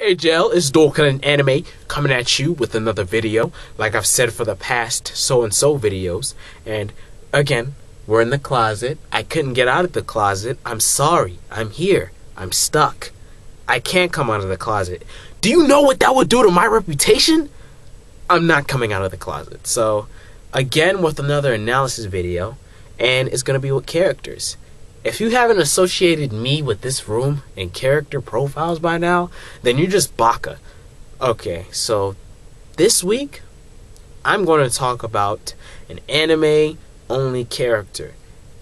Hey Jel, it's Dorkin Anime coming at you with another video, like I've said for the past so-and-so videos. And again, we're in the closet. I couldn't get out of the closet. I'm sorry. I'm here. I'm stuck. I can't come out of the closet. Do you know what that would do to my reputation? I'm not coming out of the closet. So, again with another analysis video, and it's going to be with characters. If you haven't associated me with this room and character profiles by now, then you're just baka. Okay, so this week, I'm going to talk about an anime-only character.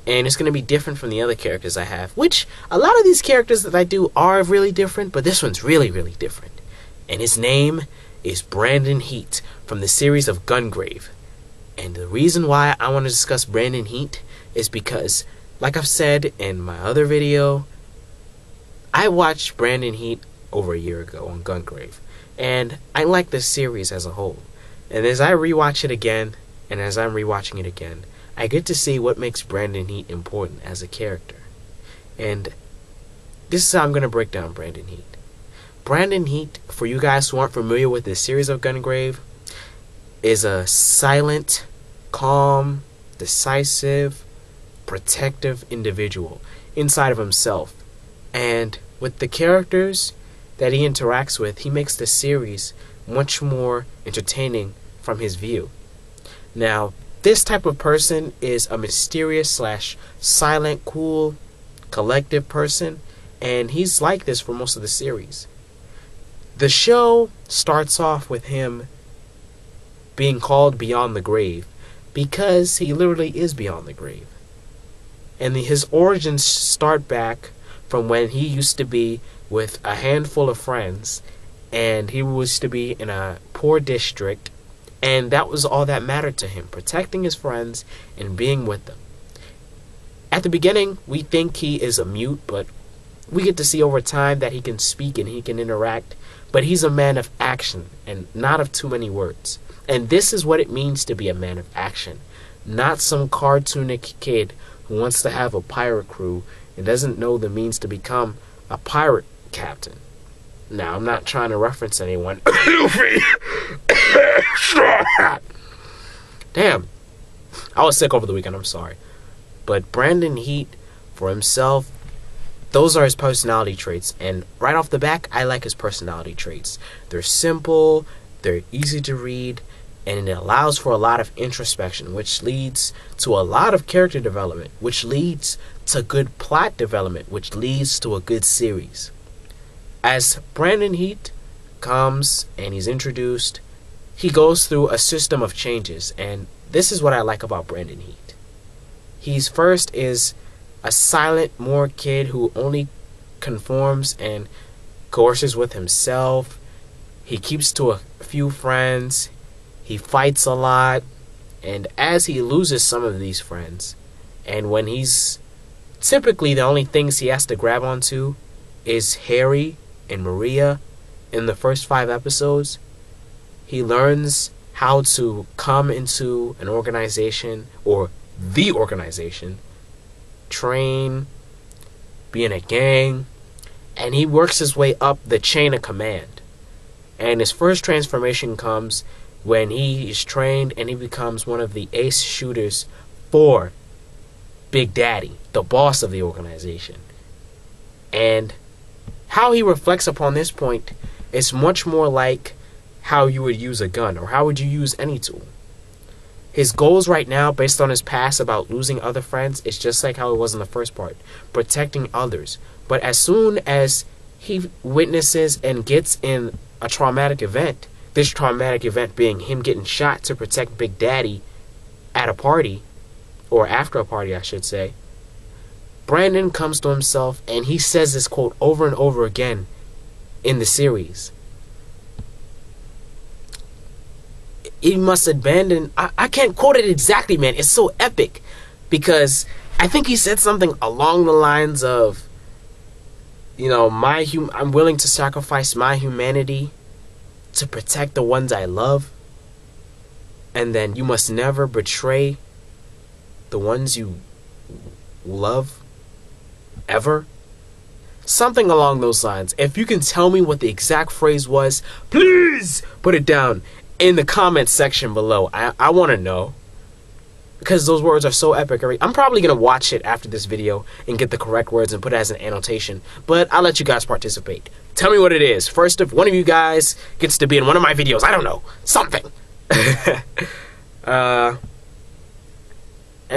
And it's going to be different from the other characters I have, which a lot of these characters that I do are really different, but this one's really, really different. And his name is Brandon Heat from the series of GUNGRAVE. And the reason why I want to discuss Brandon Heat is because, like I've said in my other video, I watched Brandon Heat over a year ago on GUNGRAVE, and I like this series as a whole. And as I rewatch it again, and as I'm rewatching it again, I get to see what makes Brandon Heat important as a character. And this is how I'm going to break down Brandon Heat. Brandon Heat, for you guys who aren't familiar with this series of GUNGRAVE, is a silent, calm, decisive, protective individual inside of himself. And with the characters that he interacts with, he makes the series much more entertaining from his view. Now, this type of person is a mysterious / silent, cool, collective person, and he's like this for most of the series. The show starts off with him being called Beyond the Grave because he literally is beyond the grave. And his origins start back from when he used to be with a handful of friends, and he used to be in a poor district, and that was all that mattered to him, protecting his friends and being with them. At the beginning, we think he is a mute, but we get to see over time that he can speak and he can interact, but he's a man of action and not of too many words. And this is what it means to be a man of action, not some cartoonic kid who wants to have a pirate crew and doesn't know the means to become a pirate captain. Now, I'm not trying to reference anyone. Damn. I was sick over the weekend, I'm sorry. But Brandon Heat, for himself, those are his personality traits. And right off the back, I like his personality traits. They're simple, they're easy to read, and it allows for a lot of introspection, which leads to a lot of character development, which leads to good plot development, which leads to a good series. As Brandon Heat comes and he's introduced, he goes through a system of changes, and this is what I like about Brandon Heat. He's first is a silent, more kid who only conforms and coerces with himself. He keeps to a few friends. He fights a lot, and as he loses some of these friends, and when he's typically the only things he has to grab onto is Harry and Maria in the first 5 episodes, he learns how to come into an organization, or the organization, train, be in a gang, and he works his way up the chain of command. And his first transformation comes when he is trained and he becomes one of the ace shooters for Big Daddy, the boss of the organization. And how he reflects upon this point is much more like how you would use a gun, or how would you use any tool. His goals right now, based on his past about losing other friends, is just like how it was in the first part, protecting others. But as soon as he witnesses and gets in a traumatic event, this traumatic event being him getting shot to protect Big Daddy at a party, or after a party I should say, Brandon comes to himself and he says this quote over and over again in the series. He must abandon, I can't quote it exactly, man, it's so epic, because I think he said something along the lines of, you know, I'm willing to sacrifice my humanity to protect the ones I love, and then you must never betray the ones you love ever. Something along those lines. If you can tell me what the exact phrase was, please put it down in the comments section below. I want to know, because those words are so epic. I'm probably going to watch it after this video and get the correct words and put it as an annotation, but I'll let you guys participate. Tell me what it is. First, if one of you guys gets to be in one of my videos, I don't know, something. And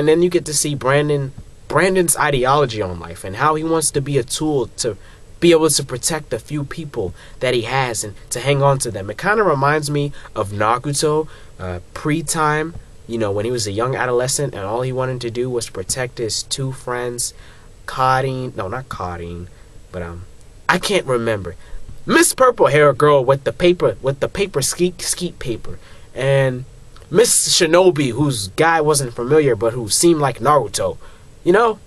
then you get to see Brandon's ideology on life and how he wants to be a tool to be able to protect the few people that he has and to hang on to them. It kind of reminds me of Naruto, pre-time, you know, when he was a young adolescent and all he wanted to do was protect his two friends, not Karin, but I can't remember. Miss Purple Hair Girl with the paper skeet paper, and Miss Shinobi, whose guy wasn't familiar but who seemed like Naruto. You know?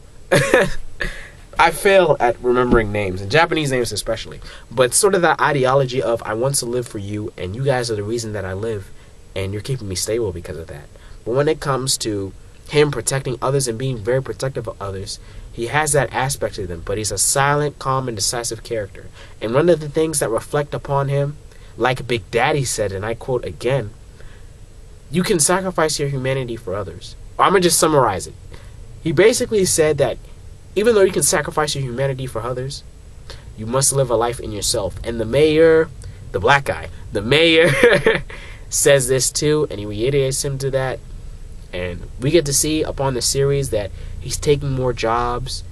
I fail at remembering names, and Japanese names especially. But sort of that ideology of, I want to live for you, and you guys are the reason that I live, and you're keeping me stable because of that. But when it comes to him protecting others and being very protective of others, he has that aspect to them, but he's a silent, calm, and decisive character. And one of the things that reflect upon him, like Big Daddy said, and I quote again, you can sacrifice your humanity for others. I'm going to just summarize it. He basically said that even though you can sacrifice your humanity for others, you must live a life in yourself. And the mayor, the black guy, the mayor says this too, and he reiterates him to that. And we get to see upon the series that he's taking more jobs.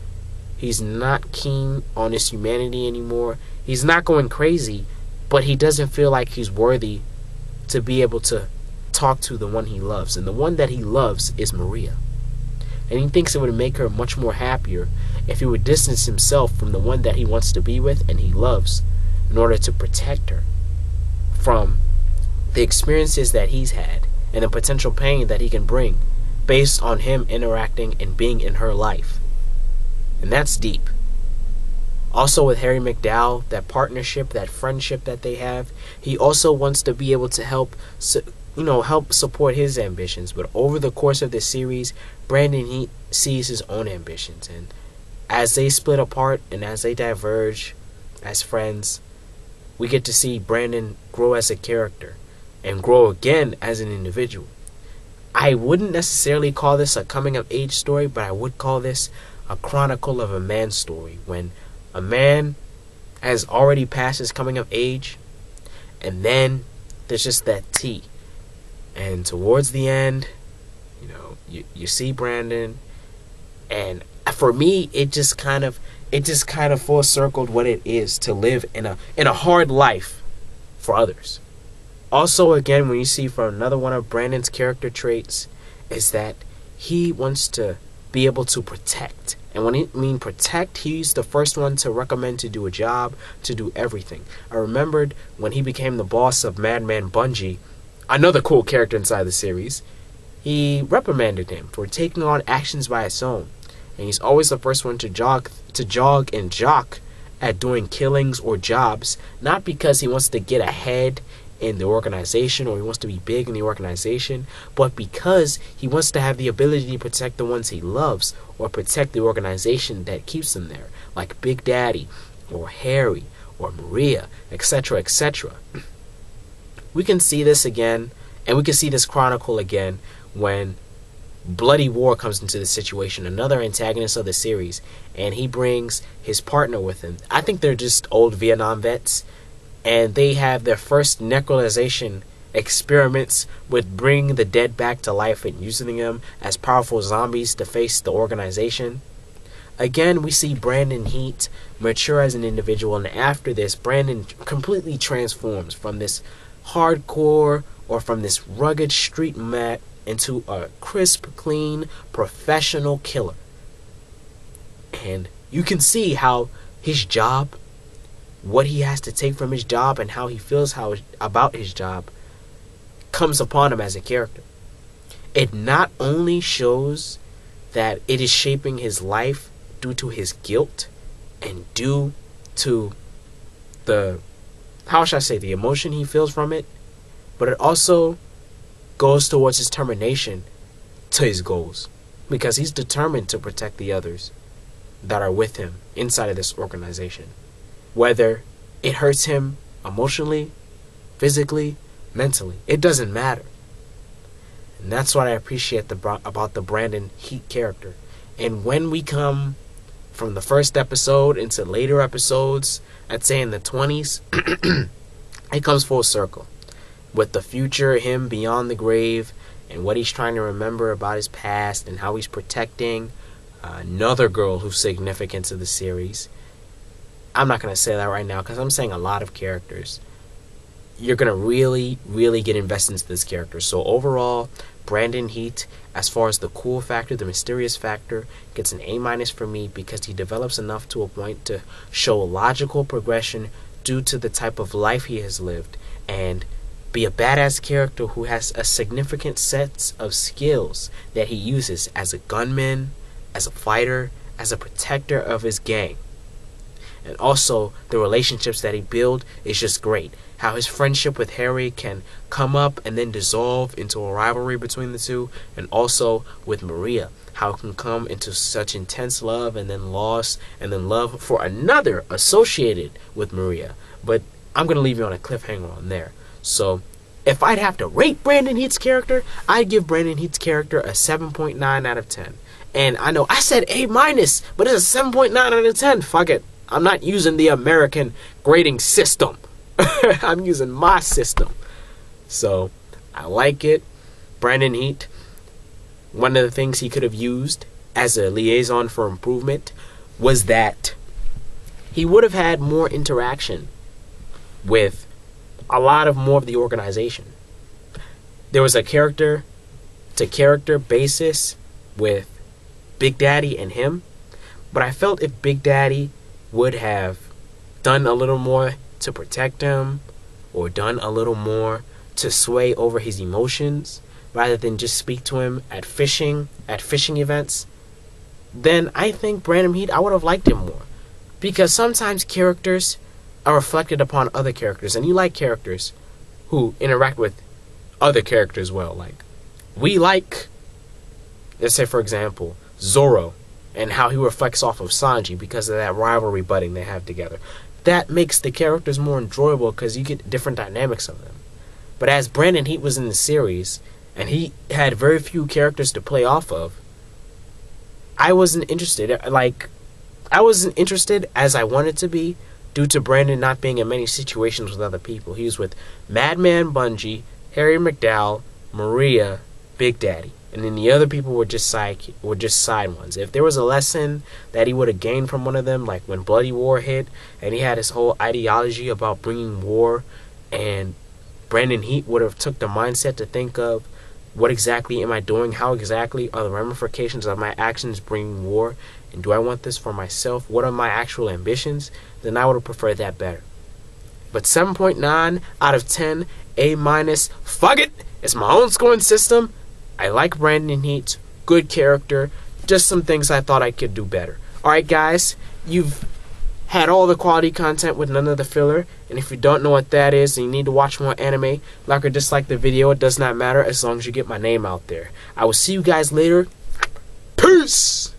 He's not keen on his humanity anymore. He's not going crazy, but he doesn't feel like he's worthy to be able to talk to the one he loves. And the one that he loves is Maria. And he thinks it would make her much more happier if he would distance himself from the one that he wants to be with and he loves in order to protect her from the experiences that he's had and the potential pain that he can bring based on him interacting and being in her life. And that's deep. Also with Harry McDowell, that partnership, that friendship that they have, he also wants to be able to help support his ambitions. But over the course of this series, Brandon, he sees his own ambitions, and as they split apart and as they diverge as friends, we get to see Brandon grow as a character and grow again as an individual. I wouldn't necessarily call this a coming of age story, but I would call this a chronicle of a man's story, when a man has already passed his coming of age, and then there's just that T. And towards the end, you see Brandon, and for me, it just kind of full circled what it is to live in a hard life for others. Also, again, when you see from another one of Brandon's character traits is that he wants to be able to protect. And when I mean protect, he's the first one to recommend to do a job, to do everything. I remembered when he became the boss of Madman Bungy, another cool character inside the series, he reprimanded him for taking on actions by his own. And he's always the first one to jog and jock at doing killings or jobs, not because he wants to get ahead in the organization or he wants to be big in the organization, but because he wants to have the ability to protect the ones he loves or protect the organization that keeps him there, like Big Daddy or Harry or Maria, etc., etc. We can see this again, and we can see this chronicle again when Bloody War comes into the situation, another antagonist of the series, and he brings his partner with him. I think they're just old Vietnam vets, and they have their first necrolization experiments with bringing the dead back to life and using them as powerful zombies to face the organization. Again, we see Brandon Heat mature as an individual, and after this, Brandon completely transforms from this hardcore or from this rugged street mat into a crisp, clean, professional killer. And you can see how his job, what he has to take from his job, and how he feels about his job comes upon him as a character. It not only shows that it is shaping his life due to his guilt and due to the, how should I say, the emotion he feels from it, but it also goes towards his determination to his goals, because he's determined to protect the others. that are with him inside of this organization. Whether it hurts him emotionally, physically, mentally, it doesn't matter. And that's what I appreciate about the Brandon Heat character. And when we come from the first episode into later episodes, I'd say in the 20s, it comes full circle. With the future, him beyond the grave, and what he's trying to remember about his past, and how he's protecting another girl who's significant to the series. I'm not going to say that right now because I'm saying a lot of characters. You're going to really, really get invested into this character. So overall, Brandon Heat, as far as the cool factor, the mysterious factor, gets an A- for me because he develops enough to a point to show logical progression due to the type of life he has lived, and be a badass character who has a significant set of skills that he uses as a gunman, as a fighter, as a protector of his gang. And also, the relationships that he builds is just great. How his friendship with Harry can come up and then dissolve into a rivalry between the two. And also with Maria, how it can come into such intense love and then loss and then love for another associated with Maria. But I'm going to leave you on a cliffhanger on there. So, if I'd have to rate Brandon Heat's character, I'd give Brandon Heat's character a 7.9 out of 10. And I know I said A-, but it's a 7.9 out of 10. Fuck it. I'm not using the American grading system. I'm using my system. So, I like it. Brandon Heat, one of the things he could have used as a liaison for improvement was that he would have had more interaction with a lot of more of the organization. There was a character-to-character basis with Big Daddy and him, but I felt if Big Daddy would have done a little more to protect him, or done a little more to sway over his emotions, rather than just speak to him at fishing events, then I think Brandon Heat, I would have liked him more. Because sometimes characters are reflected upon other characters, and you like characters who interact with other characters well. Like, we like, let's say for example, Zoro, and how he reflects off of Sanji because of that rivalry budding they have together. That makes the characters more enjoyable because you get different dynamics of them. But as Brandon Heat was in the series, and he had very few characters to play off of, I wasn't interested. I wasn't interested as I wanted to be, due to Brandon not being in many situations with other people. He was with Madman Bungy, Harry McDowell, Maria, Big Daddy. And then the other people were just side ones. If there was a lesson that he would have gained from one of them, like when Bloody War hit, and he had his whole ideology about bringing war, and Brandon Heat would have took the mindset to think of, what exactly am I doing? How exactly are the ramifications of my actions bringing war? And do I want this for myself? What are my actual ambitions? Then I would have preferred that better. But 7.9 out of 10, A-, fuck it! It's my own scoring system. I like Brandon Heat. Good character. Just some things I thought I could do better. Alright guys, you've had all the quality content with none of the filler. And if you don't know what that is and you need to watch more anime, like or dislike the video, it does not matter as long as you get my name out there. I will see you guys later. Peace!